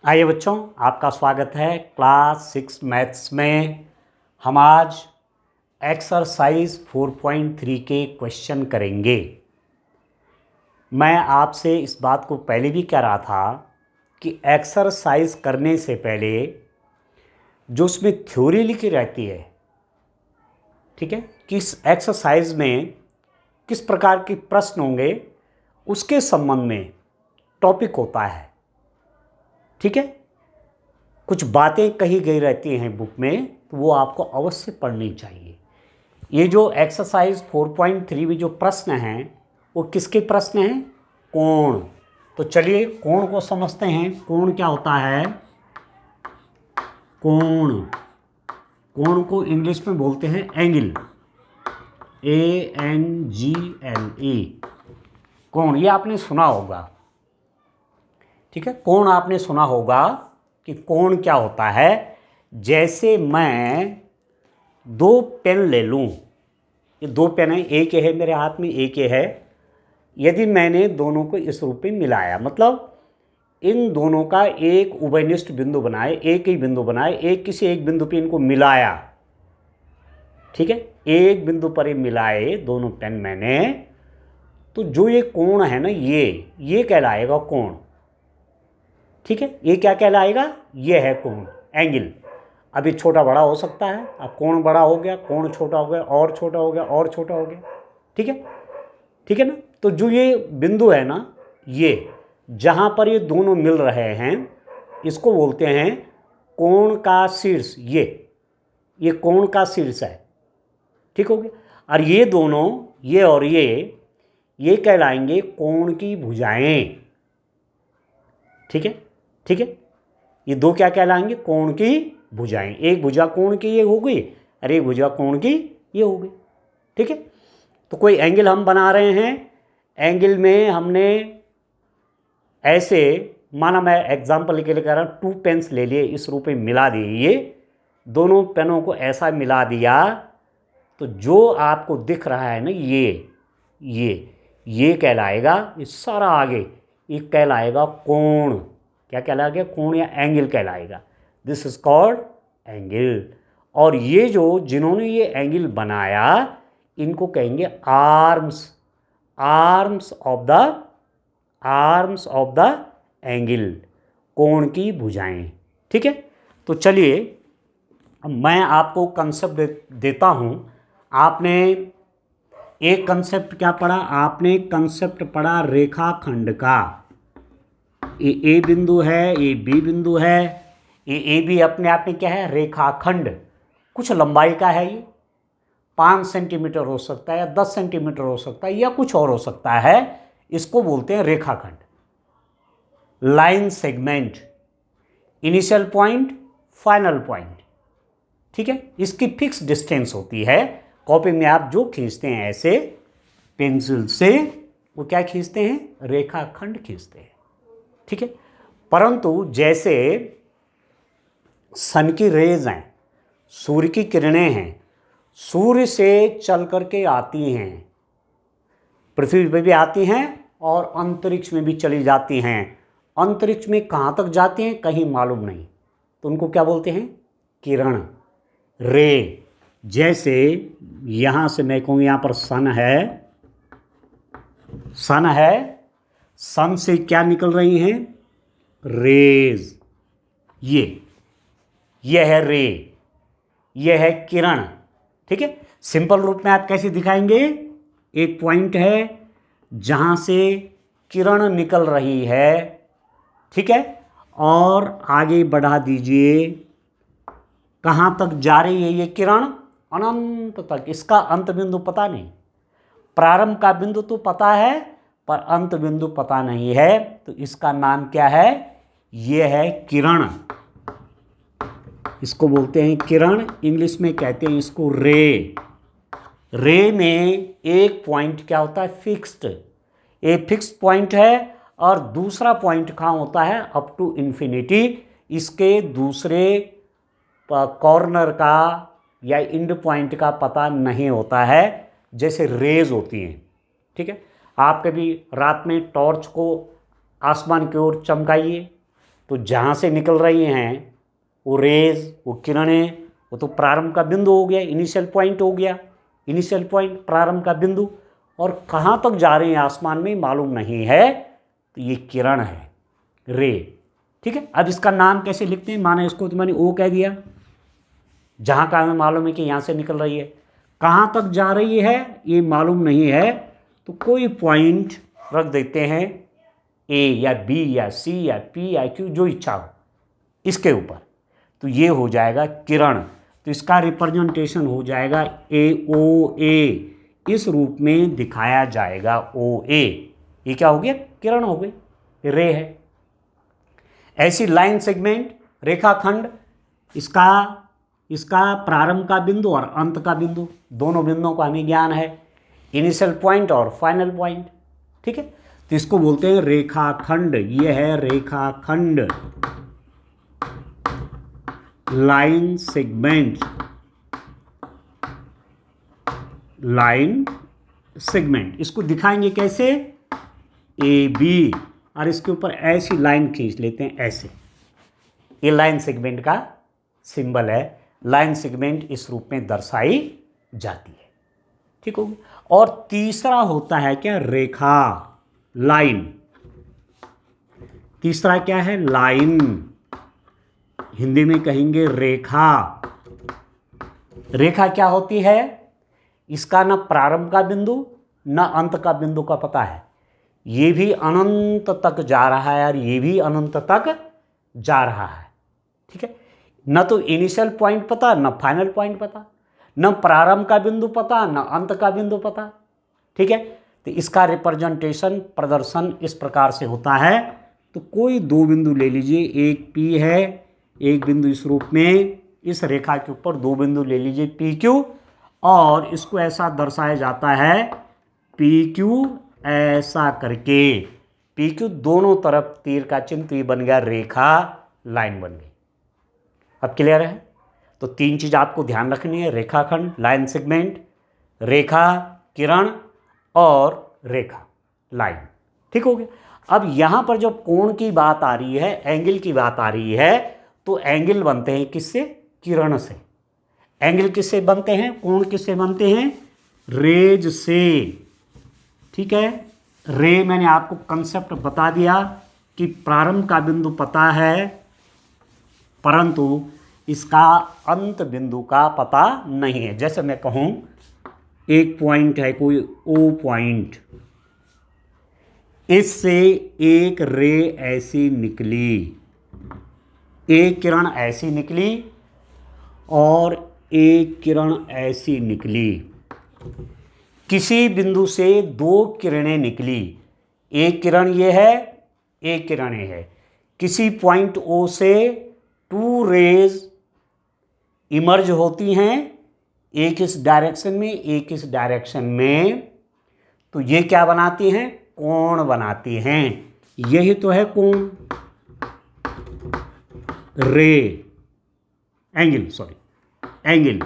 आइए बच्चों, आपका स्वागत है क्लास 6 मैथ्स में। हम आज एक्सरसाइज 4.3 के क्वेश्चन करेंगे। मैं आपसे इस बात को पहले भी कह रहा था कि एक्सरसाइज करने से पहले जो उसमें थ्योरी लिखी रहती है, ठीक है, किस एक्सरसाइज में किस प्रकार के प्रश्न होंगे उसके संबंध में टॉपिक होता है। ठीक है, कुछ बातें कही गई रहती हैं बुक में, तो वो आपको अवश्य पढ़नी चाहिए। ये जो एक्सरसाइज 4.3 में जो प्रश्न हैं वो किसके प्रश्न हैं? कोण। तो चलिए कोण को समझते हैं। कोण क्या होता है? कोण, कोण को इंग्लिश में बोलते हैं एंगल, ANGLE, कोण। ये आपने सुना होगा, ठीक है, कोण आपने सुना होगा कि कोण क्या होता है। जैसे मैं दो पेन ले लूँ, ये दो पेन है, एक ये है मेरे हाथ में, एक ये है। यदि मैंने दोनों को इस रूप में मिलाया, मतलब इन दोनों का एक उभयनिष्ठ बिंदु बनाए, एक ही बिंदु बनाए, एक किसी एक बिंदु पे इनको मिलाया, ठीक है, एक बिंदु पर ही मिलाए दोनों पेन मैंने, तो जो ये कोण है ना, ये कहलाएगा कोण। ठीक है, ये क्या कहलाएगा? ये है कोण, एंगल। अभी छोटा बड़ा हो सकता है, अब कोण बड़ा हो गया, कोण छोटा हो गया, और छोटा हो गया, और छोटा हो गया। ठीक है, ठीक है ना। तो जो ये बिंदु है ना, ये जहाँ पर ये दोनों मिल रहे हैं, इसको बोलते हैं कोण का शीर्ष। ये कोण का शीर्ष है, ठीक हो गया। और ये दोनों, ये और ये कहलाएंगे कोण की भुजाएं। ठीक है, ठीक है, ये दो क्या कहलाएंगे? कोण की भुजाएं। एक भुजा कोण की ये हो गई और एक भुजा कोण की ये हो गई। ठीक है, तो कोई एंगल हम बना रहे हैं, एंगल में हमने ऐसे, माना मैं एग्जांपल के लिए कह रहा हूँ, टू पेन्स ले लिए, इस रूप में मिला दिए, ये दोनों पेनों को ऐसा मिला दिया, तो जो आपको दिख रहा है ना, ये कहलाएगा, ये सारा आगे ये कहलाएगा कोण। क्या कहलाएगा? कोण या एंगल कहलाएगा। This is called angle. और ये जो जिन्होंने ये एंगल बनाया, इनको कहेंगे arms, arms of the angle, कोण की भुजाएं। ठीक है, तो चलिए मैं आपको कंसेप्ट देता हूं। आपने एक कंसेप्ट क्या पढ़ा? आपने कंसेप्ट पढ़ा रेखाखंड का। ये ए बिंदु है, ये बी बिंदु है, ये ए बी अपने आप में क्या है? रेखाखंड। कुछ लंबाई का है, ये 5 सेंटीमीटर हो सकता है, या 10 सेंटीमीटर हो सकता है, या कुछ और हो सकता है। इसको बोलते हैं रेखाखंड। Line segment, initial point, final point. ठीक है, इसकी फिक्स डिस्टेंस होती है। कॉपी में आप जो खींचते हैं ऐसे पेंसिल से, वो क्या खींचते हैं? रेखाखंड खींचते हैं। ठीक है, परंतु जैसे सन की रेज हैं, सूर्य की किरणें हैं, सूर्य से चल करके आती हैं, पृथ्वी पर भी आती हैं और अंतरिक्ष में भी चली जाती हैं। अंतरिक्ष में कहाँ तक जाती हैं कहीं मालूम नहीं, तो उनको क्या बोलते हैं? किरण, रे। जैसे यहाँ से मैं कहूँ, यहाँ पर सन है, सन है, सन से क्या निकल रही हैं? रेज। ये है रे, ये है किरण। ठीक है, सिंपल रूप में आप कैसे दिखाएंगे? एक पॉइंट है जहाँ से किरण निकल रही है, ठीक है, और आगे बढ़ा दीजिए। कहाँ तक जा रही है ये किरण? अनंत तक। इसका अंत बिंदु पता नहीं, प्रारंभ का बिंदु तो पता है पर अंत बिंदु पता नहीं है, तो इसका नाम क्या है? ये है किरण। इसको बोलते हैं किरण, इंग्लिश में कहते हैं इसको रे। रे में एक पॉइंट क्या होता है? फिक्स्ड। एक फिक्स पॉइंट है, और दूसरा पॉइंट कहाँ होता है? Up to infinity. इसके दूसरे कॉर्नर का या इंड पॉइंट का पता नहीं होता है, जैसे रेज होती हैं। ठीक है, आप कभी रात में टॉर्च को आसमान की ओर चमकाइए, तो जहाँ से निकल रही हैं वो रेज, वो किरणें, वो तो प्रारंभ का बिंदु हो गया, इनिशियल पॉइंट हो गया, इनिशियल पॉइंट प्रारंभ का बिंदु। और कहाँ तक जा रही हैं आसमान में मालूम नहीं है, तो ये किरण है, रे। ठीक है, अब इसका नाम कैसे लिखते हैं, माने इसको तो मैंने ओ कह दिया, जहाँ का हमें मालूम है कि यहाँ से निकल रही है, कहाँ तक जा रही है ये मालूम नहीं है, तो कोई पॉइंट रख देते हैं, ए या बी या सी या पी या क्यू, जो इच्छा हो इसके ऊपर, तो ये हो जाएगा किरण। तो इसका रिप्रेजेंटेशन हो जाएगा ए ओ ए, इस रूप में दिखाया जाएगा ओ ए। ये क्या हो गया, किरण हो गई, रे है। ऐसी लाइन सेगमेंट, रेखाखंड, इसका प्रारंभ का बिंदु और अंत का बिंदु, दोनों बिंदुओं का हमें ज्ञान है, इनिशियल पॉइंट और फाइनल पॉइंट। ठीक है, तो इसको बोलते हैं रेखाखंड। ये है रेखाखंड, लाइन सेगमेंट, लाइन सेगमेंट। इसको दिखाएंगे कैसे, ए बी, और इसके ऊपर ऐसी लाइन खींच लेते हैं ऐसे, ये लाइन सेगमेंट का सिंबल है। लाइन सेगमेंट इस रूप में दर्शाई जाती है। ठीक होगी। और तीसरा होता है क्या, रेखा, लाइन। तीसरा क्या है, लाइन, हिंदी में कहेंगे रेखा। रेखा क्या होती है, इसका न प्रारंभ का बिंदु न अंत का बिंदु का पता है, ये भी अनंत तक जा रहा है और ये भी अनंत तक जा रहा है। ठीक है, न तो इनिशियल पॉइंट पता, न फाइनल पॉइंट पता, न प्रारंभ का बिंदु पता, न अंत का बिंदु पता। ठीक है, तो इसका रिप्रेजेंटेशन, प्रदर्शन इस प्रकार से होता है। तो कोई दो बिंदु ले लीजिए, एक पी है, एक बिंदु इस रूप में, इस रेखा के ऊपर दो बिंदु ले लीजिए पी क्यू, और इसको ऐसा दर्शाया जाता है पी क्यू ऐसा करके, पी क्यू दोनों तरफ तीर का चिन्ह, तो ये बन गया रेखा, लाइन बन गई। अब क्लियर है। तो तीन चीज आपको ध्यान रखनी है, रेखाखंड, लाइन सेगमेंट, रेखा, किरण, और रेखा, लाइन। ठीक हो गया। अब यहां पर जब कोण की बात आ रही है, एंगल की बात आ रही है, तो एंगल बनते हैं किससे, किरण से। एंगल किससे बनते हैं, कोण किससे बनते हैं, रेज से। ठीक है, रे मैंने आपको कंसेप्ट बता दिया कि प्रारंभ का बिंदु पता है, परंतु इसका अंत बिंदु का पता नहीं है। जैसे मैं कहूं एक पॉइंट है कोई ओ पॉइंट, इससे एक रे ऐसी निकली, एक किरण ऐसी निकली और एक किरण ऐसी निकली। किसी बिंदु से दो किरणें निकली, एक किरण ये है, एक किरण ये है। किसी पॉइंट ओ से टू रेज इमर्ज होती हैं, एक इस डायरेक्शन में, एक इस डायरेक्शन में, तो ये क्या बनाती हैं, कोण बनाती हैं। यही तो है कोण, रे, एंगल, सॉरी एंगल।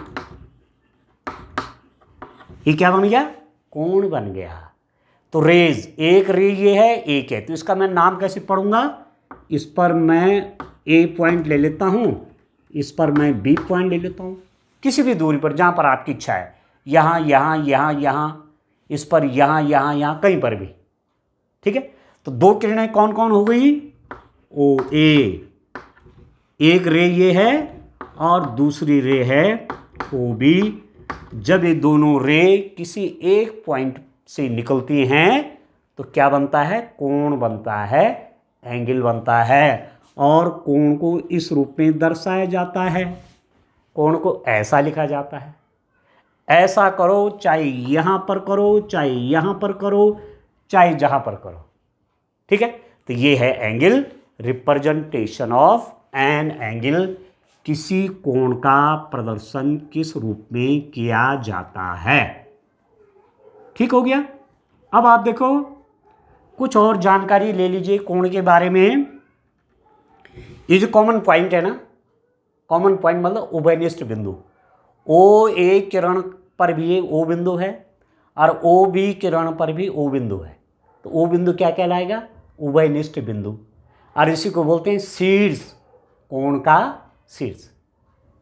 ये क्या बन गया, कोण बन गया। तो रेज, एक रे ये है, एक है, तो इसका मैं नाम कैसे पढ़ूंगा, इस पर मैं ए पॉइंट ले लेता हूं, इस पर मैं बी पॉइंट ले लेता हूं, किसी भी दूरी पर जहां पर आपकी इच्छा है, यहां यहां यहां यहां, इस पर यहां यहां यहां, कहीं पर भी। ठीक है, तो दो किरणें कौन कौन हो गई, ओ ए, एक रे ये है और दूसरी रे है ओ बी। जब ये दोनों रे किसी एक पॉइंट से निकलती हैं तो क्या बनता है, कोण बनता है, एंगल बनता है। और कोण को इस रूप में दर्शाया जाता है, कोण को ऐसा लिखा जाता है। ऐसा करो, चाहे यहां पर करो, चाहे यहां पर करो, चाहे जहां पर करो। ठीक है, तो ये है angle, representation of an angle, किसी कोण का प्रदर्शन किस रूप में किया जाता है। ठीक हो गया। अब आप देखो कुछ और जानकारी ले लीजिए कोण के बारे में। ये जो कॉमन पॉइंट है ना, कॉमन पॉइंट मतलब उभयनिष्ठ बिंदु, ओ ए किरण पर भी ये ओ बिंदु है और ओ बी किरण पर भी ओ बिंदु है, तो ओ बिंदु क्या कहलाएगा, उभयनिष्ठ बिंदु। और इसी को बोलते हैं शीर्ष, कोण का शीर्ष।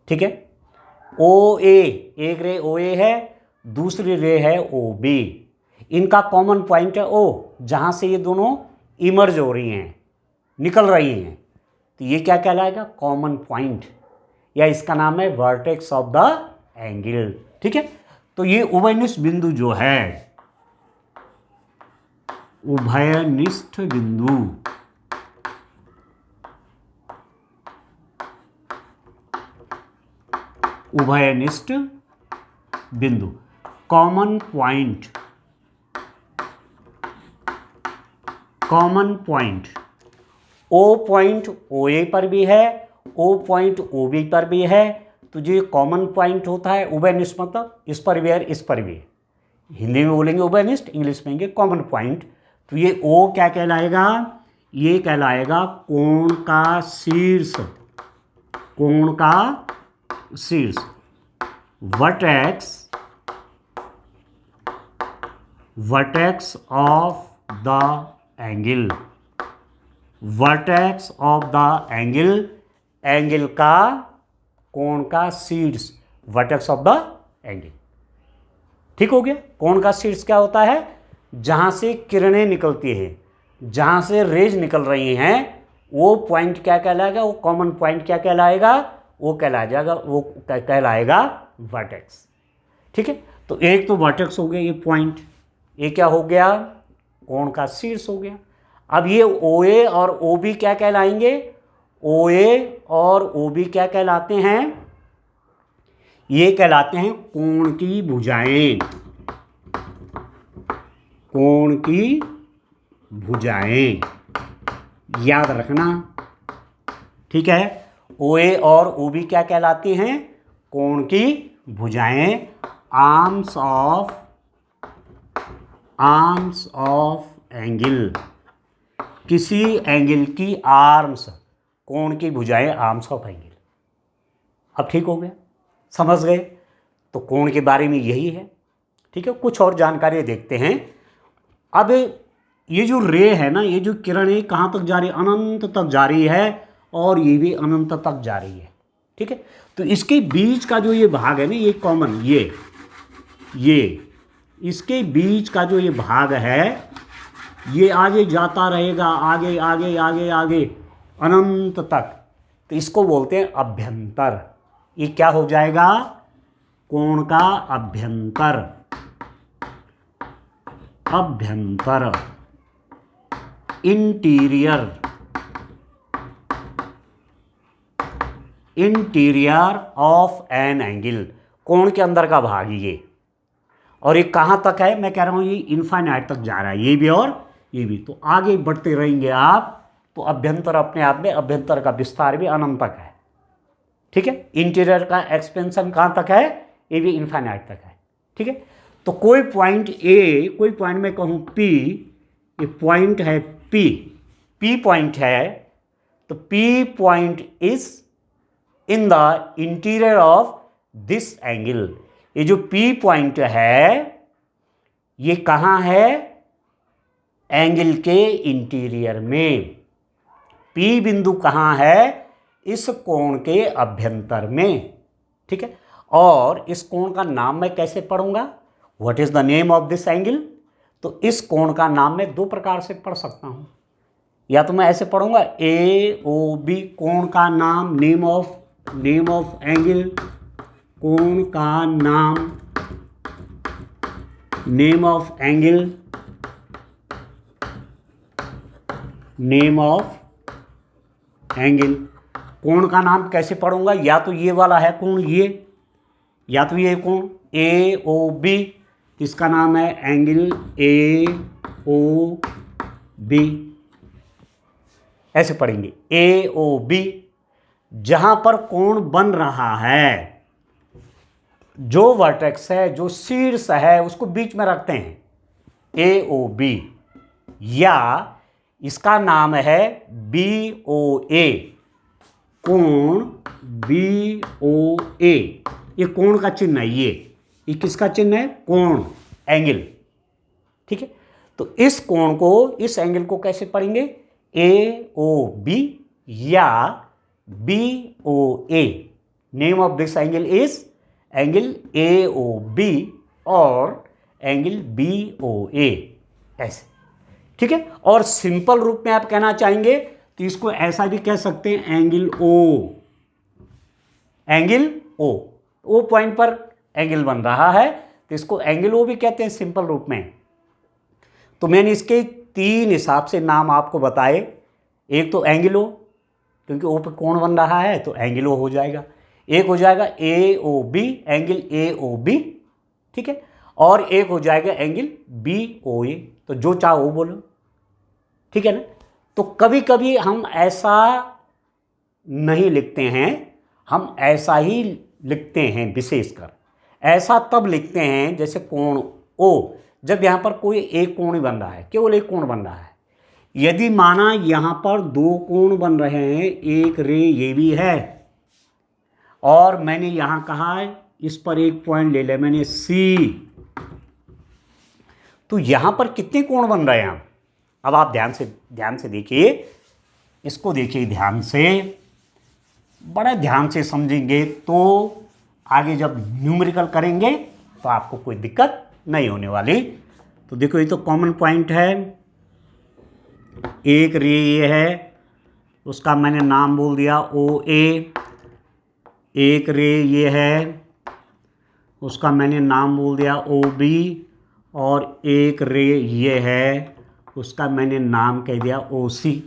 ठीक है। ओ ए, एक रे ओ ए है, दूसरी रे है ओ बी। इनका कॉमन पॉइंट है ओ, जहाँ से ये दोनों इमर्ज हो रही हैं, निकल रही हैं, तो ये क्या कहलाएगा? कॉमन पॉइंट, या इसका नाम है वर्टेक्स ऑफ द एंगल। ठीक है। तो ये उभयनिष्ठ बिंदु जो है, उभयनिष्ठ बिंदु, उभयनिष्ठ बिंदु, common point, common point, O point O A पर भी है, ओ पॉइंट ओ बी पर भी है, तो जो कॉमन पॉइंट होता है उभयनिष्ठ, मतलब इस पर भी है इस पर भी है। हिंदी में बोलेंगे उभयनिष्ठ, इंग्लिश में बोलेंगे कॉमन पॉइंट। तो ये ओ क्या कहलाएगा? ये कहलाएगा कोण का शीर्ष, कोण का शीर्ष, vertex, vertex of the angle, vertex of the angle, angle का, कोण का शीर्ष, वर्टेक्स ऑफ द एंगल। ठीक हो गया। कोण का शीर्ष क्या होता है? जहां से किरणें निकलती हैं, जहां से रेज निकल रही हैं, वो पॉइंट क्या कहलाएगा? वो कॉमन पॉइंट क्या कहलाएगा? वो कहलाएगा वर्टेक्स। ठीक है। तो एक तो वर्टेक्स हो गया, ये पॉइंट, ये क्या हो गया? कोण का शीर्ष हो गया। अब ये ओ ए और ओ बी क्या कहलाएंगे? ओ ए और ओ बी क्या कहलाते हैं? ये कहलाते हैं कोण की भुजाएं, कोण की भुजाएं, याद रखना। ठीक है। ओ ए और ओ बी क्या कहलाती हैं? कोण की भुजाएं, आर्म्स ऑफ एंगल, किसी एंगल की आर्म्स, कोण की भुजाएं आर्म्स ऑफ एंगल। अब ठीक हो गया, समझ गए? तो कोण के बारे में यही है। ठीक है। कुछ और जानकारी देखते हैं। अब ये जो रे है ना, ये जो किरण है, कहाँ तक जा रही है? अनंत तक जा रही है, और ये भी अनंत तक जा रही है। ठीक है। तो इसके बीच का जो ये भाग है ना, ये कॉमन, ये इसके बीच का जो ये भाग है, ये आगे जाता रहेगा, आगे आगे आगे आगे अनंत तक, तो इसको बोलते हैं अभ्यंतर। ये क्या हो जाएगा? कोण का अभ्यंतर, अभ्यंतर, interior, interior of an angle, कोण के अंदर का भाग ये। और ये कहाँ तक है? मैं कह रहा हूँ ये इनफाइनाइट तक जा रहा है, ये भी और ये भी। तो आगे बढ़ते रहेंगे आप, तो अभ्यंतर अपने आप में, अभ्यंतर का विस्तार भी अनंत तक है। ठीक है। इंटीरियर का एक्सपेंशन कहाँ तक है? ये भी इनफाइनाइट तक है। ठीक है। तो कोई पॉइंट ए, कोई पॉइंट में कहूँ पी, ये पॉइंट है पी, पी पॉइंट है, तो P point is in the interior of this angle. ये जो पी पॉइंट है, ये कहाँ है? एंगल के इंटीरियर में। पी बिंदु कहाँ है? इस कोण के अभ्यंतर में। ठीक है। और इस कोण का नाम मैं कैसे पढ़ूंगा? What is the name of this angle? तो इस कोण का नाम मैं दो प्रकार से पढ़ सकता हूं। या तो मैं ऐसे पढ़ूंगा ए ओ बी, कोण का नाम, नेम ऑफ एंगल, कोण का नाम, name of angle, name of angle. कोण का नाम कैसे पढ़ूंगा? या तो ये वाला है कोण, ये, या तो ये कोण ए ओ बी, इसका नाम है एंगल ए ओ बी, ऐसे पढ़ेंगे ए ओ बी। जहां पर कोण बन रहा है, जो वर्टेक्स है, जो शीर्ष है, उसको बीच में रखते हैं, ए ओ बी। या इसका नाम है बी ओ ए, कोण बी ओ ए। ये कोण का चिन्ह है, ये किसका चिन्ह है? कोण, एंगल। ठीक है। तो इस कोण को, इस एंगल को कैसे पढ़ेंगे? AOB या BOA। Name of this angle is angle AOB और एंगल BOA, ऐसे, ठीक है। और सिंपल रूप में आप कहना चाहेंगे तो इसको ऐसा भी कह सकते हैं, angle O, angle O point पर एंगल बन रहा है तो इसको एंगल O भी कहते हैं सिंपल रूप में। तो मैंने इसके 3 हिसाब से नाम आपको बताए। एक तो एंगल O, क्योंकि O पे कोण बन रहा है तो एंगल O हो जाएगा। एक हो जाएगा AOB, एंगल AOB, ठीक है। और एक हो जाएगा एंगल BOA। तो जो चाहो वो बोलो, ठीक है ना। तो कभी कभी हम ऐसा नहीं लिखते हैं, हम ऐसा ही लिखते हैं। विशेषकर ऐसा तब लिखते हैं जैसे कोण O, जब यहाँ पर कोई एक कोण ही बन रहा है, केवल एक कोण बन रहा है। यदि माना यहाँ पर 2 कोण बन रहे हैं, एक रे ये भी है और मैंने यहाँ कहा इस पर एक पॉइंट ले लिया मैंने C, तो यहाँ पर कितने कोण बन रहे हैं? अब आप ध्यान से देखिए, इसको देखिए ध्यान से, बड़े ध्यान से समझेंगे तो आगे जब न्यूमेरिकल करेंगे तो आपको कोई दिक्कत नहीं होने वाली। तो देखो ये तो कॉमन पॉइंट है, एक रे ये है, उसका मैंने नाम बोल दिया OA। एक रे ये है, उसका मैंने नाम बोल दिया OB। और एक रे ये है, उसका मैंने नाम कह दिया OC।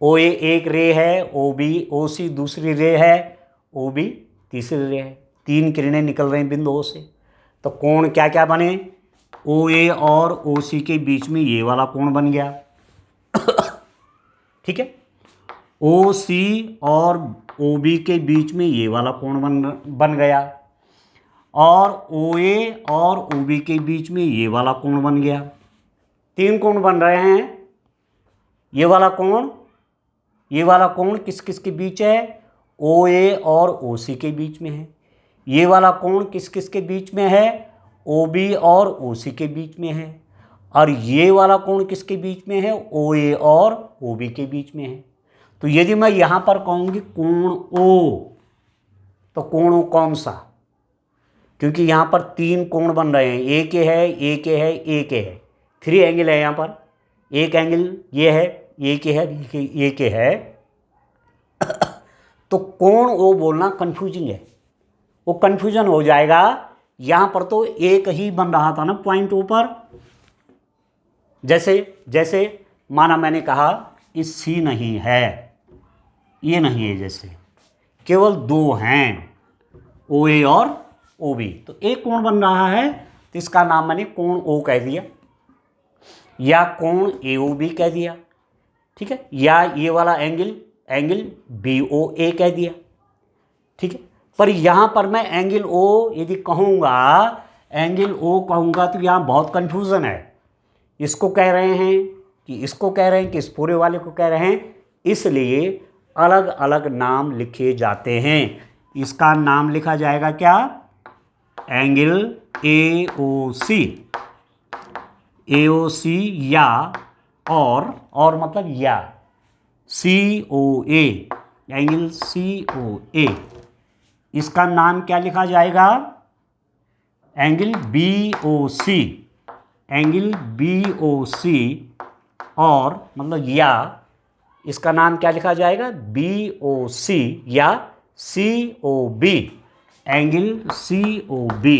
OA एक रे है, OB OC दूसरी रे है, OB तीसरी रे है। 3 किरणें निकल रही हैं बिंदुओं से। तो कोण क्या क्या बने? OA और OC के बीच में ये वाला कोण बन गया, ठीक है। OC और OB के बीच में ये वाला कोण बन गया, और OA और OB के बीच में ये वाला कोण बन गया। 3 कोण बन रहे हैं। ये वाला कोण किस किस के बीच है? OA और OC के बीच में है। ये वाला कोण किस किस के बीच में है? OB और OC के बीच में है। और ये वाला कोण किसके बीच में है? OA और OB के बीच में है। तो यदि मैं यहाँ पर कहूँगी कोण O, तो कोण O कौन सा? क्योंकि यहाँ पर 3 कोण बन रहे हैं, एक ये है, एक ये है, एक ये है। 3 एंगल है यहाँ पर। एक एंगल ये है, एक ये है, एक ये है। तो कोण O बोलना कंफ्यूजिंग है, वो कंफ्यूजन हो जाएगा। यहाँ पर तो एक ही बन रहा था ना पॉइंट O पर। जैसे माना मैंने कहा इस C नहीं है, ये नहीं है, जैसे केवल 2 हैं OA और OB, तो एक कोण बन रहा है तो इसका नाम मैंने कोण O कह दिया या कोण AOB कह दिया, ठीक है। या ये वाला एंगल BOA कह दिया, ठीक है। पर यहाँ पर मैं एंगल O यदि कहूँगा, एंगल O कहूँगा तो यहाँ बहुत कन्फ्यूज़न है। इसको कह रहे हैं कि इसको कह रहे हैं कि इस पूरे वाले को कह रहे हैं, इसलिए अलग अलग नाम लिखे जाते हैं। इसका नाम लिखा जाएगा क्या? एंगल AOC या और मतलब या COA, एंगल COA। इसका नाम क्या लिखा जाएगा? एंगल BOC, एंगल BOC, और मतलब या इसका नाम क्या लिखा जाएगा? BOC या COB, एंगल COB।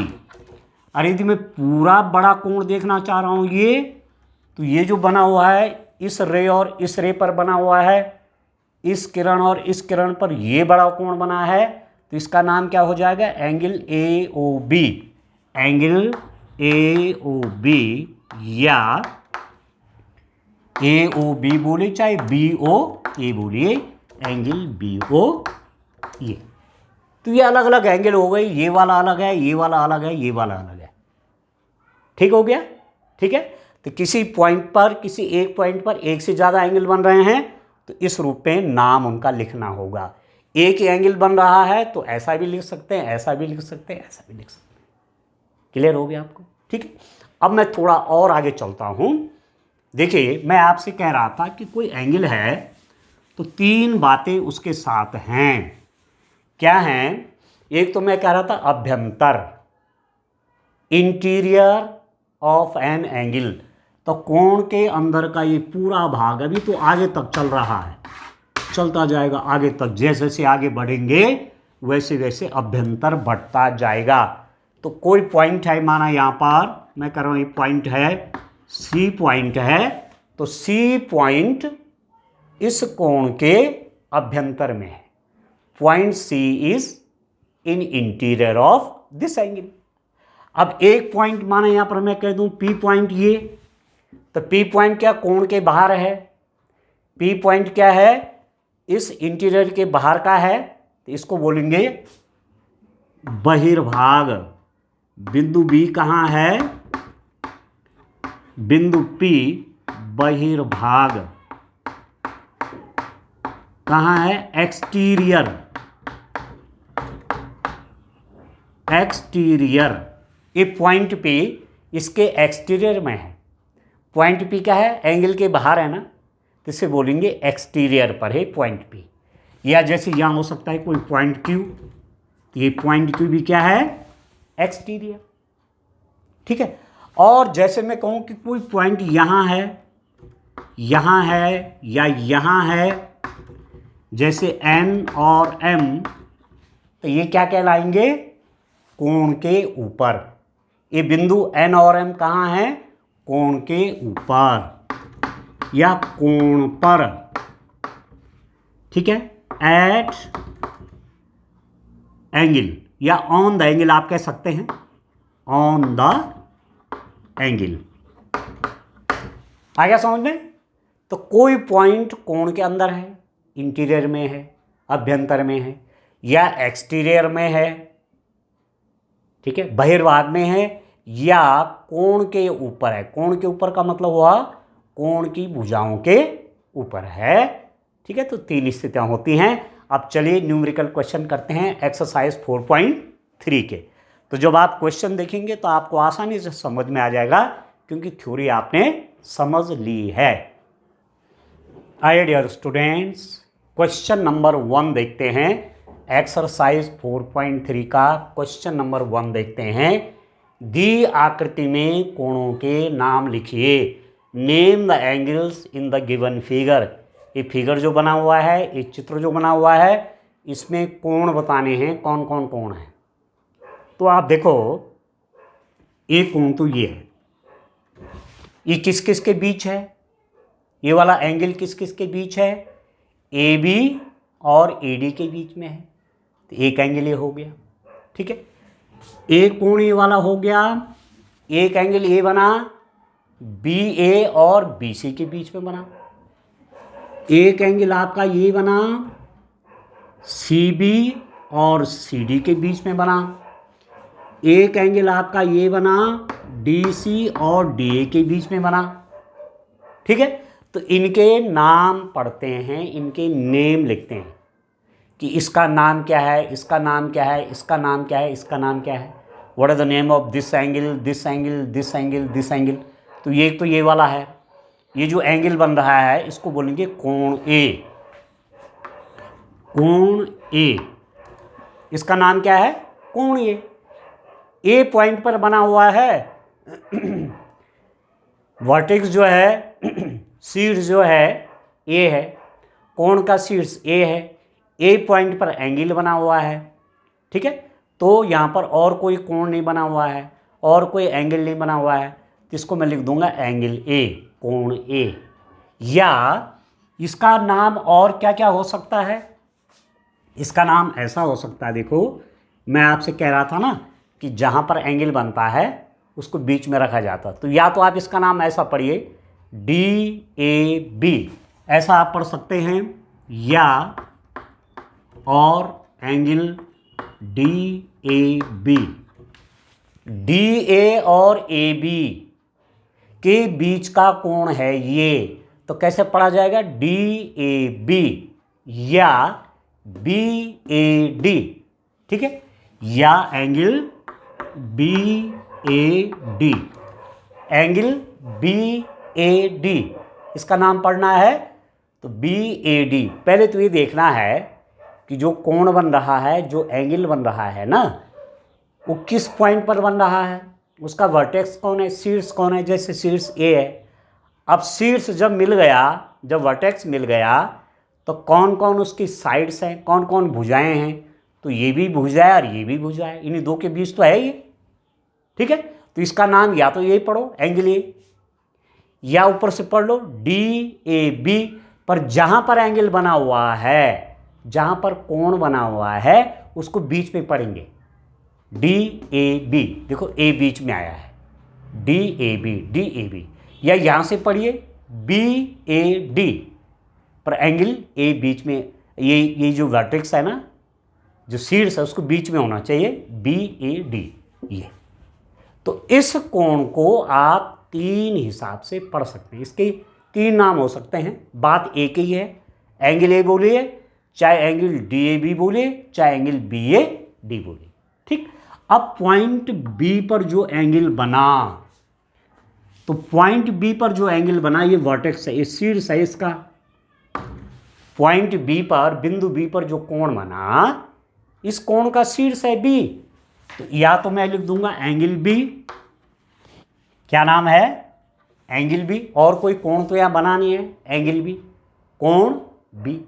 अरे यदि मैं पूरा बड़ा कोण देखना चाह रहा हूँ ये, तो ये जो बना हुआ है इस रे और इस रे पर बना हुआ है, इस किरण और इस किरण पर ये बड़ा कोण बना है, तो इसका नाम क्या हो जाएगा? एंगल AOB, एंगल AOB या AOB बोले चाहे BOA बोलिए, एंगल BOA। तो ये अलग अलग एंगल हो गए, ये वाला अलग है, ये वाला अलग है, ये वाला अलग है, ठीक हो गया, ठीक है। तो किसी पॉइंट पर, किसी एक पॉइंट पर एक से ज़्यादा एंगल बन रहे हैं तो इस रूप में नाम उनका लिखना होगा। एक ही एंगल बन रहा है तो ऐसा भी लिख सकते हैं, ऐसा भी लिख सकते हैं, ऐसा भी लिख सकते हैं। क्लियर हो गया आपको? ठीक है। अब मैं थोड़ा और आगे चलता हूँ। देखिए मैं आपसे कह रहा था कि कोई एंगल है तो तीन बातें उसके साथ हैं। क्या हैं? एक तो मैं कह रहा था अभ्यंतर, इंटीरियर ऑफ एन एंगल, तो कोण के अंदर का ये पूरा भाग अभी तो आगे तक चल रहा है, चलता जाएगा आगे तक, जैसे जैसे आगे बढ़ेंगे वैसे वैसे अभ्यंतर बढ़ता जाएगा। तो कोई पॉइंट है माना यहाँ पर मैं कर रहा हूँ, ये पॉइंट है, सी पॉइंट है, तो सी पॉइंट इस कोण के अभ्यंतर में है। Point C is in interior of this angle. अब एक पॉइंट माना यहां पर मैं कह दूं पी पॉइंट, ये तो पी पॉइंट क्या कोण के बाहर है, पी पॉइंट क्या है इस इंटीरियर के बाहर का है, तो इसको बोलेंगे बहिर्भाग। बिंदु बी कहां है, बिंदु पी बहिर्भाग कहां है, एक्सटीरियर, एक्सटीरियर। ये पॉइंट पी इसके एक्सटीरियर में है। पॉइंट पी क्या है, एंगल के बाहर है ना, तो इसे बोलेंगे एक्सटीरियर पर है पॉइंट पी। या जैसे यहां हो सकता है कोई पॉइंट क्यू, तो ये पॉइंट क्यू भी क्या है, एक्सटीरियर। ठीक है। और जैसे मैं कहूं कि कोई पॉइंट यहां है या यहां है, जैसे एन और एम, तो ये क्या कहलाएंगे, कोण के ऊपर। ये बिंदु एन और एम कहाँ है, कोण के ऊपर या कोण पर। ठीक है, एट एंगल या ऑन द एंगल आप कह सकते हैं, ऑन द एंगल। आ गया समझ में? तो कोई पॉइंट कोण के अंदर है, इंटीरियर में है, अभ्यंतर में है, या एक्सटीरियर में है, ठीक है, बहिर्भाग में है, या कोण के ऊपर है। कोण के ऊपर का मतलब हुआ कोण की भुजाओं के ऊपर है। ठीक है, तो तीन स्थितियां होती हैं। अब चलिए न्यूमेरिकल क्वेश्चन करते हैं एक्सरसाइज 4.3 के। तो जब आप क्वेश्चन देखेंगे तो आपको आसानी से समझ में आ जाएगा, क्योंकि थ्योरी आपने समझ ली है। आइए डियर स्टूडेंट्स, क्वेश्चन नंबर 1 देखते हैं। एक्सरसाइज 4.3 का क्वेश्चन नंबर 1 देखते हैं। दी आकृति में कोणों के नाम लिखिए। Name the angles in the given figure. ये फिगर जो बना हुआ है, ये चित्र जो बना हुआ है, इसमें कोण बताने हैं, कौन कौन कोण है। तो आप देखो, एक कोण तो ये है, ये किस किस के बीच है, ये वाला एंगल किस किस के बीच है, ए बी और ए डी के बीच में है, तो एक एंगल ये हो गया। ठीक है, एक कोण ये वाला हो गया, एक एंगल ये बना बी ए और बी सी के बीच में बना, एक एंगल आपका ये बना सी बी और सी डी के बीच में बना, एक एंगल आपका ये बना डी सी और डी ए के बीच में बना। ठीक है, तो इनके नाम पढ़ते हैं, इनके नेम लिखते हैं कि इसका नाम क्या है, इसका नाम क्या है, इसका नाम क्या है, इसका नाम क्या है। What is the name of this angle, this angle, this angle, this angle. तो ये वाला है, ये जो एंगल बन रहा है इसको बोलेंगे कोण ए, कोण ए। इसका नाम क्या है, कोण ए पॉइंट पर बना हुआ है। वर्टेक्स जो है, शीर्ष जो है ए है, कोण का शीर्ष ए है, ए पॉइंट पर एंगल बना हुआ है। ठीक है, तो यहाँ पर और कोई कोण नहीं बना हुआ है और कोई एंगल नहीं बना हुआ है, तो इसको मैं लिख दूंगा एंगल ए, कोण ए। या इसका नाम और क्या क्या हो सकता है, इसका नाम ऐसा हो सकता है, देखो मैं आपसे कह रहा था ना कि जहाँ पर एंगल बनता है उसको बीच में रखा जाता, तो या तो आप इसका नाम ऐसा पढ़िए डी ए बी, ऐसा आप पढ़ सकते हैं, या और angle D A B. D A और ए बी के बीच का कोण है ये, तो कैसे पढ़ा जाएगा, डी ए बी या बी ए डी। ठीक है, या angle B A D, angle B A D, इसका नाम पढ़ना है। तो बी ए डी, पहले तो ये देखना है कि जो कोण बन रहा है, जो एंगल बन रहा है ना, वो किस पॉइंट पर बन रहा है, उसका वर्टेक्स कौन है, शीर्ष कौन है। जैसे शीर्ष ए है, अब शीर्ष जब मिल गया, जब वर्टेक्स मिल गया, तो कौन कौन उसकी साइड्स हैं, कौन कौन भुजाएं हैं, तो ये भी भुजा है और ये भी भुजा है, इन्हीं दो के बीच तो है ये। ठीक है, तो इसका नाम या तो यही पढ़ो एंगल ए, या ऊपर से पढ़ लो डी ए बी। पर जहां पर एंगल बना हुआ है, जहां पर कोण बना हुआ है, उसको बीच में पढ़ेंगे डी ए बी। देखो ए बीच में आया है, D A B, D A B. या यहां से पढ़िए बी ए डी, पर एंगल ए बीच में, ये जो वर्टेक्स है ना, जो शीर्ष है, उसको बीच में होना चाहिए, बी ए डी ये। तो इस कोण को आप तीन हिसाब से पढ़ सकते हैं, इसके तीन नाम हो सकते हैं, बात एक ही है। एंगल ए बोलिए, चाहे एंगल डी ए बी बोलिए, चाहे एंगल बी ए डी बोलिए। ठीक, अब पॉइंट बी पर जो एंगल बना, तो पॉइंट बी पर जो एंगल बना, ये वर्टेक्स है, ये शीर्ष है इसका। पॉइंट बी पर, बिंदु बी पर जो कोण बना, इस कोण का शीर्ष है बी। तो या तो मैं लिख दूंगा एंगल बी, क्या नाम है, एंगल बी। और कोई कोण तो यहां बना नहीं है, एंगल बी, कोण बी।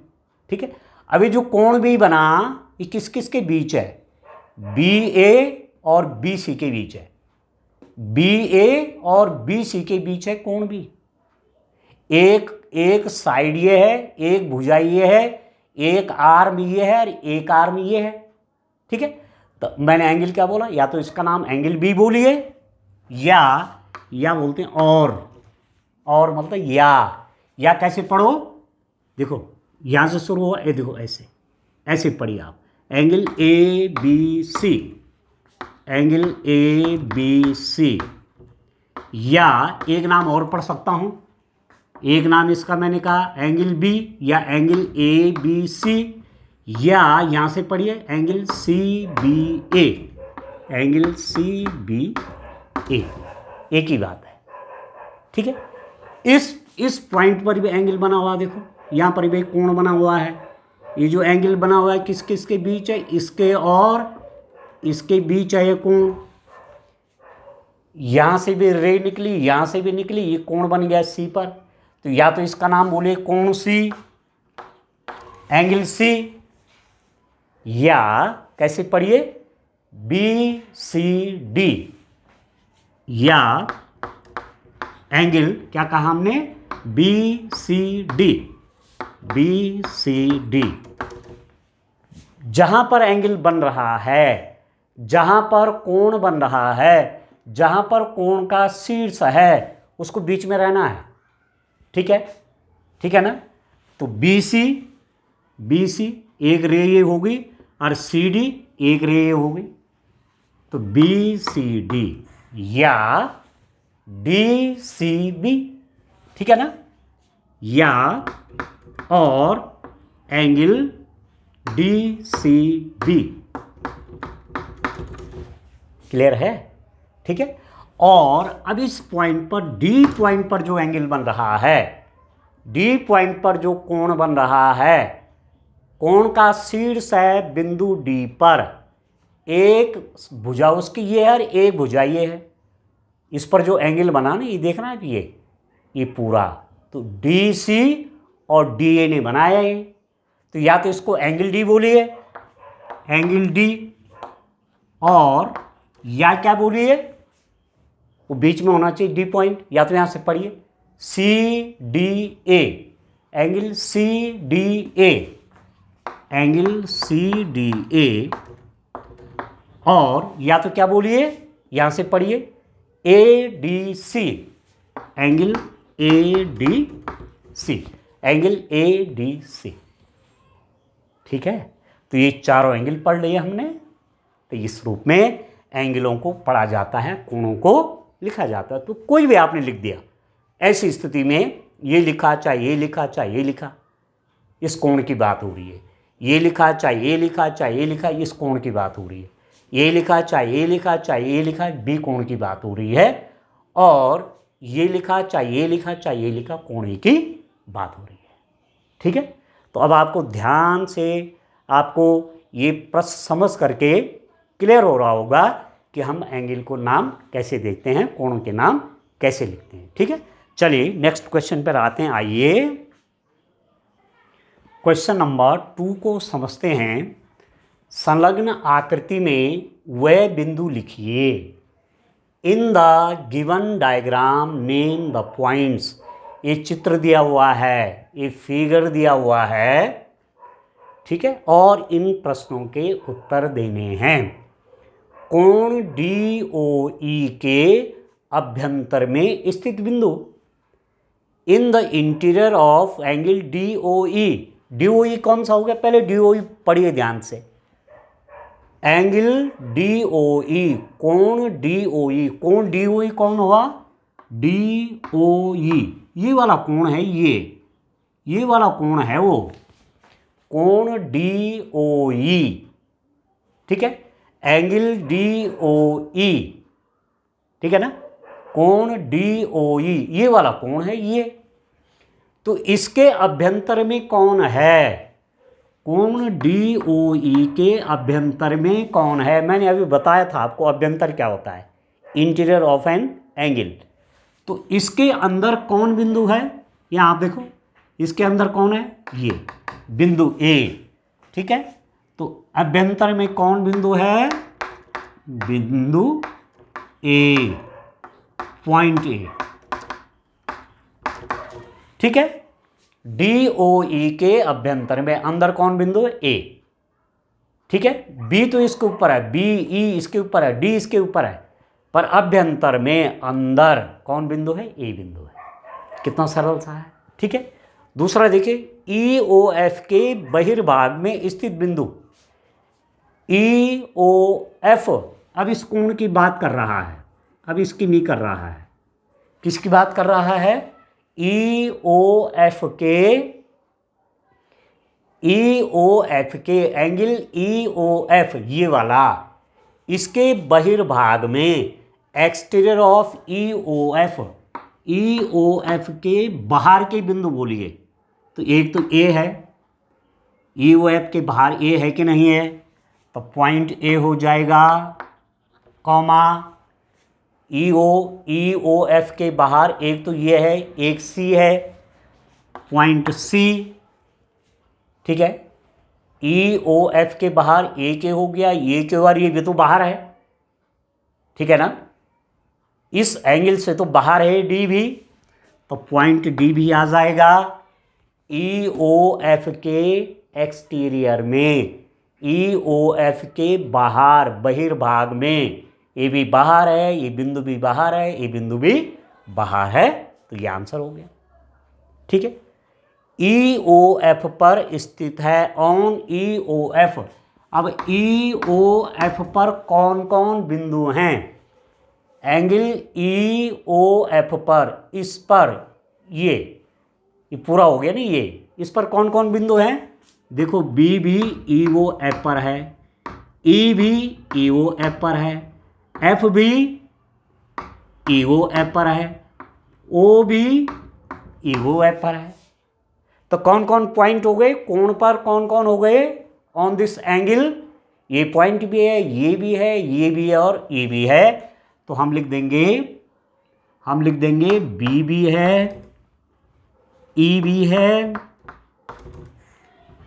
ठीक है, अभी जो कोण बी बना, ये किस किस के बीच है, बी ए और बी सी के बीच है। बी ए और बी सी के बीच है कोण बी। एक साइड ये है, एक भुजा ये है, एक आर्म ये है और एक आर्म ये है। ठीक है, तो मैंने एंगल क्या बोला, या तो इसका नाम एंगल बी बोलिए, या बोलते हैं और मतलब या कैसे पढ़ो, देखो यहां से शुरू हुआ, ये देखो ऐसे पढ़िए आप, angle A B C, angle A B C. या एक नाम और पढ़ सकता हूं, एक नाम इसका मैंने कहा एंगल बी या एंगल ए बी सी, या यहां से पढ़िए एंगल सी बी ए, एंगल सी बी ए, एक ही बात है। ठीक है, इस पॉइंट पर भी एंगल बना हुआ, देखो यहां पर भी कोण बना हुआ है। ये जो एंगल बना हुआ है किस किस के बीच है, इसके और इसके बीच है ये कोण। यहां से भी रे निकली, यहां से भी निकली, ये कोण बन गया सी पर। तो या तो इसका नाम बोले कोण सी, एंगल सी, या कैसे पढ़िए बी सी डी, या एंगल क्या कहा हमने, B C D, B C D. जहां पर एंगल बन रहा है, जहां पर कोण बन रहा है, जहां पर कोण का शीर्ष है, उसको बीच में रहना है। ठीक है ना। तो बी सी एक रे ये होगी और सी डी एक रे ये होगी। तो बी सी डी या डी सी बी, ठीक है ना, या और angle D C B. Clear है? ठीक है। और अब इस पॉइंट पर, डी पॉइंट पर जो एंगल बन रहा है, डी पॉइंट पर जो कोण बन रहा है, कोण का शीर्ष है बिंदु डी पर, एक भुजा उसकी ये है और एक भुजा ये है। इस पर जो एंगल बना ना, ये देखना है कि ये पूरा, तो डी सी और डी ए ने बनाया ये। तो या तो इसको एंगल डी बोलिए, एंगल डी, और या क्या बोलिए, वो बीच में होना चाहिए डी पॉइंट। या तो यहां से पढ़िए C D A, angle C D A, angle C D A, और या तो क्या बोलिए, यहां से पढ़िए A D C, angle A D C, angle A D C. ठीक है। तो ये चारों एंगल पढ़ लिए हमने। तो इस रूप में एंगलों को पढ़ा जाता है, कोणों को लिखा जाता है। तो कोई भी आपने लिख दिया, ऐसी स्थिति में ये लिखा चाहे ये लिखा चाहे ये लिखा, इस कोण की बात हो रही है। ये लिखा चाहे ये लिखा चाहे ये लिखा, इस कोण की बात हो रही है। ये लिखा चाहे ये लिखा चाहे ये लिखा, बी कोण की बात हो रही है। और ये लिखा चाहे ये लिखा चाहे ये लिखा, कोण एक ही बात हो रही है। ठीक है, तो अब आपको ध्यान से आपको ये प्रश्न समझ करके क्लियर हो रहा होगा कि हम एंगल को नाम कैसे देखते हैं, कोणों के नाम कैसे लिखते हैं। ठीक है, चलिए नेक्स्ट क्वेश्चन पर आते हैं। आइए क्वेश्चन नंबर 2 को समझते हैं। संलग्न आकृति में वह बिंदु लिखिए। In the given diagram name the points. ये चित्र दिया हुआ है, ये फिगर दिया हुआ है, ठीक है, और इन प्रश्नों के उत्तर देने हैं। कोण DOE के अभ्यंतर में स्थित बिंदु। In the interior of angle DOE। DOE कौन सा हो गया, पहले DOE पढ़िए ध्यान से। एंगल DOE, कोण DOE, कोण DOE कौन हुआ, DOE ये वाला कोण है, ये वाला कोण है वो कोण DOE। ठीक है, एंगल DOE, ठीक है ना, कोण DOE ये वाला कोण है ये। तो इसके अभ्यंतर में कौन है, कोण DOE के अभ्यंतर में कौन है। मैंने अभी बताया था आपको अभ्यंतर क्या होता है, इंटीरियर ऑफ एन एंगल। तो इसके अंदर कौन बिंदु है, यहाँ आप देखो, इसके अंदर कौन है, ये बिंदु A। ठीक है, तो अभ्यंतर में कौन बिंदु है, बिंदु A, पॉइंट A। ठीक है, DOE के अभ्यंतर में अंदर कौन बिंदु है, A। ठीक है, B तो इसके ऊपर है, BE इसके ऊपर है, D इसके ऊपर है, पर अभ्यंतर में अंदर कौन बिंदु है, A बिंदु है। कितना सरल सा है। ठीक है, दूसरा देखिए, EOF के बहिर्भाग में स्थित बिंदु। EOF, अब इस कोण की बात कर रहा है, अब इसकी नहीं कर रहा है, किसकी बात कर रहा है, EOF के एंगल EOF ये वाला, इसके बहिर्भाग में एक्सटीरियर ऑफ EOF के बाहर के बिंदु बोलिए। तो एक तो A है, EOF के बाहर A है कि नहीं है, तो पॉइंट A हो जाएगा, कॉमा EOF के बाहर एक तो ये है, एक C है, पॉइंट C। ठीक है, EOF के बाहर A के हो गया, ये के बाहर ये भी तो बाहर है। ठीक है ना, इस एंगल से तो बाहर है D भी, तो पॉइंट D भी आ जाएगा। EOF के एक्सटीरियर में, EOF के बाहर बहिर्भाग में, ये भी बाहर है, ये बिंदु भी बाहर है, ये बिंदु भी बाहर है, तो ये आंसर हो गया। ठीक है, EOF पर स्थित है, ऑन EOF। अब EOF पर कौन कौन बिंदु हैं, एंगल EOF पर, इस पर ये पूरा हो गया ना, ये इस पर कौन कौन बिंदु हैं, देखो B भी EOF पर है, E भी EOF पर है, F भी EOF पर है, O भी EOF पर है। तो कौन कौन पॉइंट हो गए, कोण पर कौन कौन हो गए, ऑन दिस एंगल, ये पॉइंट भी है, ये भी है, ये भी है और ये भी है। तो हम लिख देंगे B भी है, E भी है,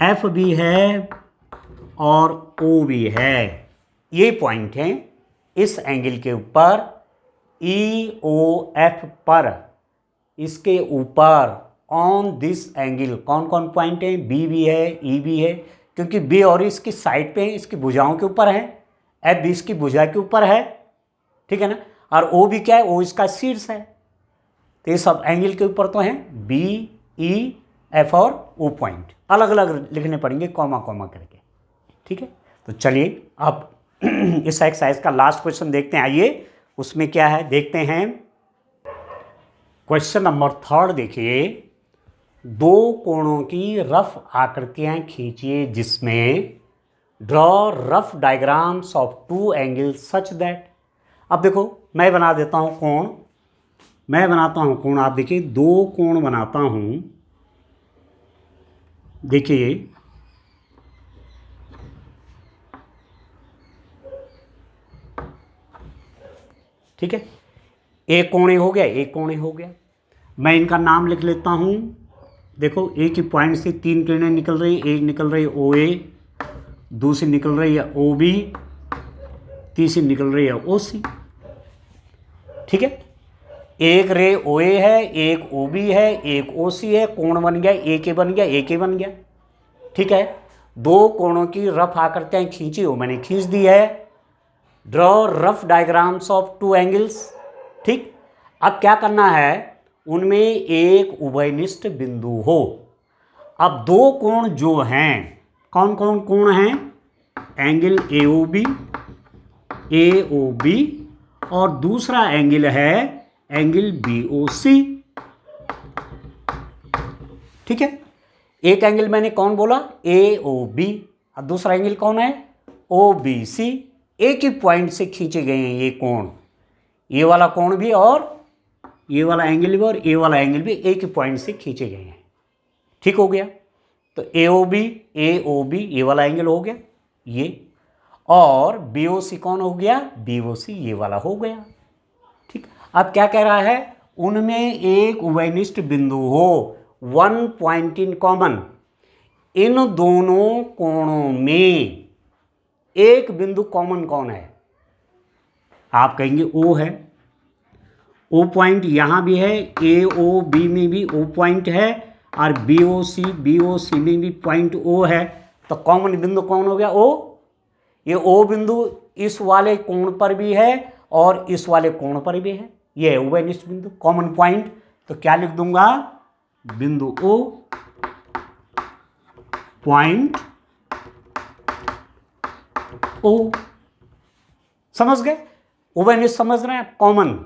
F भी है और O भी है। ये पॉइंट हैं इस एंगल के ऊपर, EOF पर, इसके ऊपर ऑन दिस एंगल कौन कौन पॉइंट हैं, B भी है, E भी है, क्योंकि B और इसकी साइड पे है, इसकी भुजाओं के ऊपर है, F भी इसकी भुजा के ऊपर है। ठीक है ना, और O भी क्या है, O इसका शीर्ष है। तो ये सब एंगल के ऊपर तो हैं, B, E, F और O पॉइंट अलग अलग लिखने पड़ेंगे कॉमा कॉमा करके। ठीक है, तो चलिए अब इस एक्सरसाइज का लास्ट क्वेश्चन देखते हैं। आइए उसमें क्या है देखते हैं। क्वेश्चन नंबर 3 देखिए, दो कोणों की रफ आकृतियां खींचिए जिसमें draw rough diagrams of two angles such that. अब देखो मैं बना देता हूं कोण मैं बनाता हूँ कोण, आप देखिए दो कोण बनाता हूँ, देखिए ठीक है, एक कोण हो गया, एक कोण हो गया। मैं इनका नाम लिख लेता हूँ। देखो एक ही पॉइंट से तीन किरणें निकल रही, एक निकल रही ओ ए, दूसरी निकल रही है ओ बी, तीसरी निकल रही है ओ सी। ठीक है, एक रे ओ ए है, एक ओ बी है, एक ओ सी है, कोण बन गया, एक ए बन गया, एक ए बन गया। ठीक है, दो कोणों की रफ आकृतियां खींची हो, मैंने खींच दी है। Draw rough diagrams of two angles. ठीक, अब क्या करना है, उनमें एक उभयनिष्ठ बिंदु हो। अब दो कोण जो हैं, कौन कौन कोण हैं, एंगल ए ओ बी और दूसरा एंगल है एंगल बी ओ सी। ठीक है, एक एंगल मैंने कौन बोला, ए ओ बी, और दूसरा एंगल कौन है, ओ बी सी। एक ही पॉइंट से खींचे गए हैं ये कोण, ये वाला कोण भी और ये वाला एंगल भी और ये वाला एंगल भी एक ही पॉइंट से खींचे गए हैं। ठीक हो गया, तो ए ओ बी ये वाला एंगल हो गया ये, और बी ओ सी कौन हो गया, बी ओ सी ये वाला हो गया। ठीक, अब क्या कह रहा है, उनमें एक उभयनिष्ठ बिंदु हो, वन पॉइंट इन कॉमन। इन दोनों कोणों में एक बिंदु कॉमन कौन है, आप कहेंगे ओ है, ओ पॉइंट यहां भी है, ए ओ बी में भी ओ पॉइंट है, और बी ओ सी में भी पॉइंट ओ है, तो कॉमन बिंदु कौन हो गया, ओ। ये ओ बिंदु इस वाले कोण पर भी है और इस वाले कोण पर भी है, ये है उभयनिष्ठ बिंदु, कॉमन पॉइंट। तो क्या लिख दूंगा, बिंदु ओ पॉइंट ओ। समझ गए, उभयनिष्ठ समझ रहे हैं, कॉमन।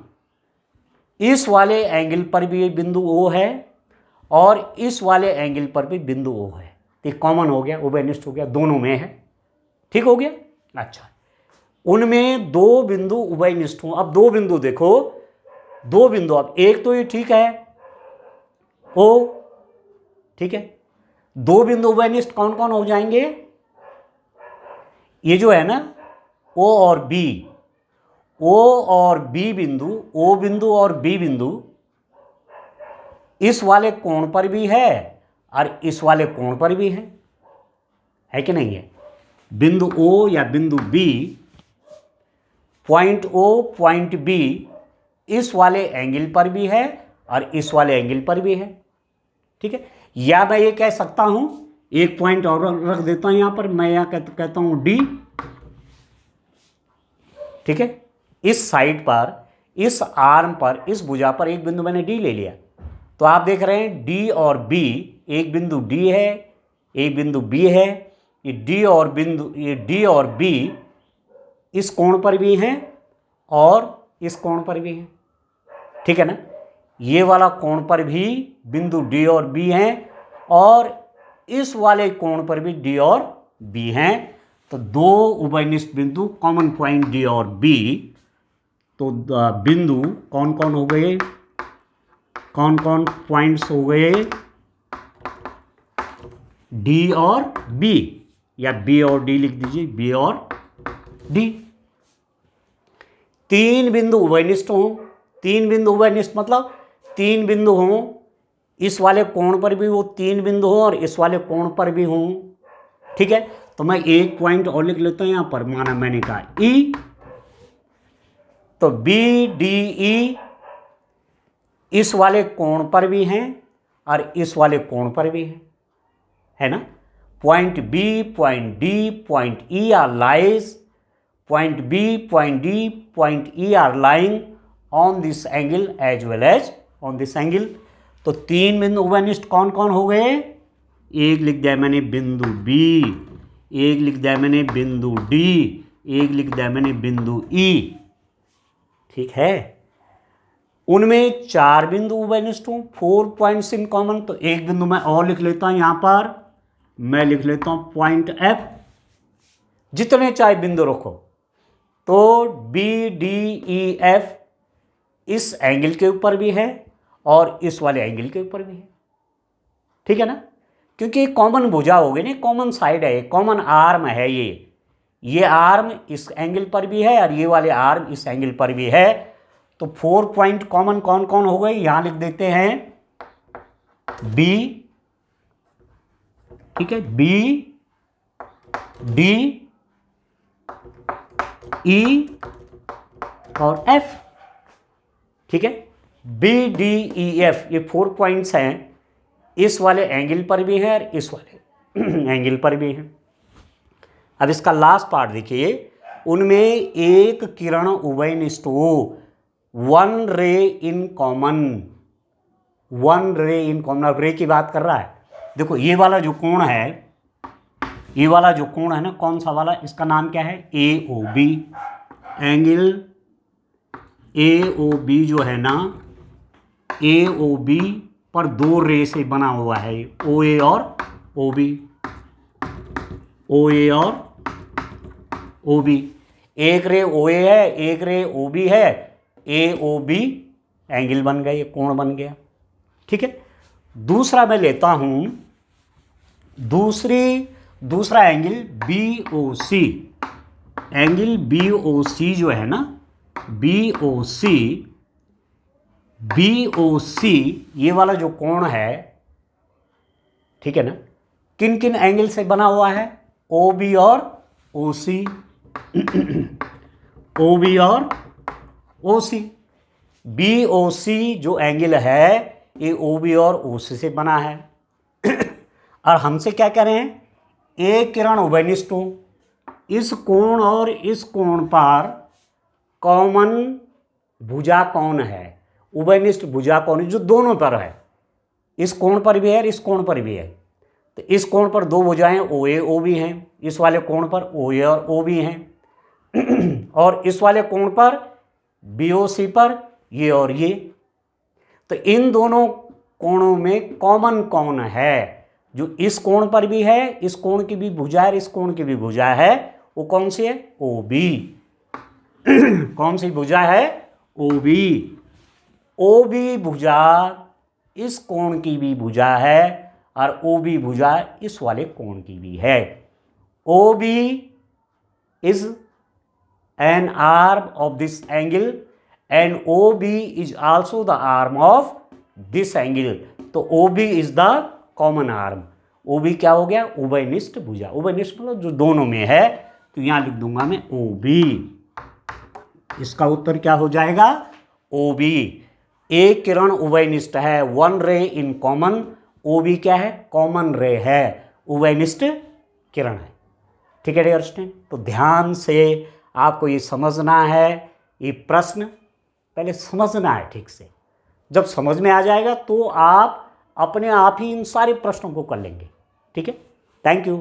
इस वाले एंगल पर भी बिंदु ओ है और इस वाले एंगल पर भी बिंदु ओ है, तो कॉमन हो गया, उभयनिष्ठ हो गया, दोनों में है। ठीक हो गया, अच्छा। उनमें दो बिंदु उभयनिष्ठ हों। अब दो बिंदु देखो, दो बिंदु, अब एक तो ये ठीक है ओ, ठीक है, दो बिंदु उभयनिष्ठ कौन कौन हो जाएंगे, ये जो है ना ओ और बी, ओ और बी बिंदु, ओ बिंदु और बी बिंदु इस वाले कोण पर भी है और इस वाले कोण पर भी है कि नहीं है। बिंदु ओ या बिंदु B, point O point B इस वाले एंगल पर भी है और इस वाले एंगल पर भी है। ठीक है, या मैं ये कह सकता हूं, एक पॉइंट और रख देता हूं यहां पर, मैं यहां कहता हूं डी। ठीक है, इस साइड पर, इस आर्म पर, इस भुजा पर एक बिंदु मैंने डी ले लिया, तो आप देख रहे हैं डी और बी, एक बिंदु डी है, एक बिंदु बी है, ये डी और बी इस कोण पर भी हैं और इस कोण पर भी हैं। ठीक है ना, ये वाला कोण पर भी बिंदु डी और बी हैं और इस वाले कोण पर भी डी और बी हैं। तो दो उभयनिष्ठ बिंदु, कॉमन पॉइंट डी और बी। तो बिंदु कौन कौन हो गए, कौन कौन पॉइंट्स हो गए, डी और बी, या बी और डी लिख दीजिए, बी और डी। तीन बिंदु उभयनिष्ठ हों, तीन बिंदु उभयनिष्ठ मतलब तीन बिंदु हों, इस वाले कोण पर भी वो तीन बिंदु हों और इस वाले कोण पर भी हों। ठीक है, तो मैं एक पॉइंट और लिख लेता हूं यहां पर, माना मैंने कहा ई, तो बी डी ई इस वाले कोण पर भी हैं और इस वाले कोण पर भी है ना। Point B, point D, point E are lies, point B, point D, point E are lying on this angle as well as on this angle. तो तीन बिंदु उभयनिष्ठ कौन कौन हो गए, एक लिख दिया मैंने बिंदु बी, एक लिख दिया मैंने बिंदु डी, एक लिख दिया मैंने बिंदु ई। ठीक है, उनमें चार बिंदु उभयनिष्ठ हूं, 4 पॉइंट्स इन कॉमन। तो एक बिंदु मैं और लिख लेता हूं यहां पर, मैं लिख लेता हूं पॉइंट एफ। जितने चाहे बिंदु रखो, तो बी डी ई एफ इस एंगल के ऊपर भी है और इस वाले एंगल के ऊपर भी है, ठीक है ना, क्योंकि कॉमन भुजा होगी ना, कॉमन साइड है, कॉमन आर्म है ये आर्म इस एंगल पर भी है और ये वाले आर्म इस एंगल पर भी है। तो 4 पॉइंट कॉमन कौन कौन हो गए, यहां लिख देते हैं बी, ठीक है, बी डी ई और एफ, ठीक है, बी डी ई एफ, ये 4 पॉइंट्स हैं, इस वाले एंगल पर भी है और इस वाले एंगल पर भी है। अब इसका लास्ट पार्ट देखिए, उनमें एक किरण उभयनिष्ठ हो, वन रे इन कॉमन, वन रे इन कॉमन। अब रे की बात कर रहा है, देखो ये वाला जो कोण है, ये वाला जो कोण है ना, कौन सा वाला, इसका नाम क्या है, A O B, angle A O B जो है ना, ए ओ बी पर 2 रे से बना हुआ है, ओ ए और ओ बी, ओ ए और ओ बी, एक रे ओ ए है, एक रे ओ बी है, ए ओ बी एंगल बन गया, ये कोण बन गया, ठीक है। दूसरा मैं लेता हूं, दूसरा एंगल बी ओ सी, एंगल बी ओ सी जो है ना, बी ओ सी, ये वाला जो कोण है, ठीक है ना, किन किन एंगल से बना हुआ है, ओ बी और ओ सी, ओ बी और ओ सी, बी ओ सी जो एंगल है ये ओ बी और ओ सी से बना है। और हमसे क्या कह रहे हैं, एक किरण उभयनिष्ठ हो, इस कोण और इस कोण पर कॉमन भुजा कौन है, उभयनिष्ठ भुजा कौन है, जो दोनों पर है, इस कोण पर भी है और इस कोण पर भी है। तो इस कोण पर 2 भुजाएं ओ ए ओ बी हैं, इस वाले कोण पर ओ ए और ओ बी हैं, और इस वाले कोण पर बी ओ सी पर ये और ये। तो इन दोनों कोणों में कॉमन कौन है, जो इस कोण पर भी है, इस कोण की भी भुजा है, इस कोण की भी भुजा है, वो कौन सी है, ओ बी। कौन सी भुजा है, ओ बी। ओ बी भुजा इस कोण की भी भुजा है और ओ बी भुजा इस वाले कोण की भी है। O B is an arm of this angle and O B is also the arm of this angle. तो O B is the common arm. O B क्या हो गया, उभयनिष्ठ भुजा। उभयनिष्ठ मतलब जो दोनों में है, तो यहां लिख दूंगा मैं ओ बी। इसका उत्तर क्या हो जाएगा, ओ बी। एक किरण उभयनिष्ठ है, वन रे इन कॉमन, ओ बी क्या है, कॉमन रे है, उभयनिष्ठ किरण है। ठीक है डियर स्टूडेंट, तो ध्यान से आपको ये समझना है, ये प्रश्न पहले समझना है ठीक से। जब समझ में आ जाएगा तो आप अपने आप ही इन सारे प्रश्नों को कर लेंगे। ठीक है, थैंक यू।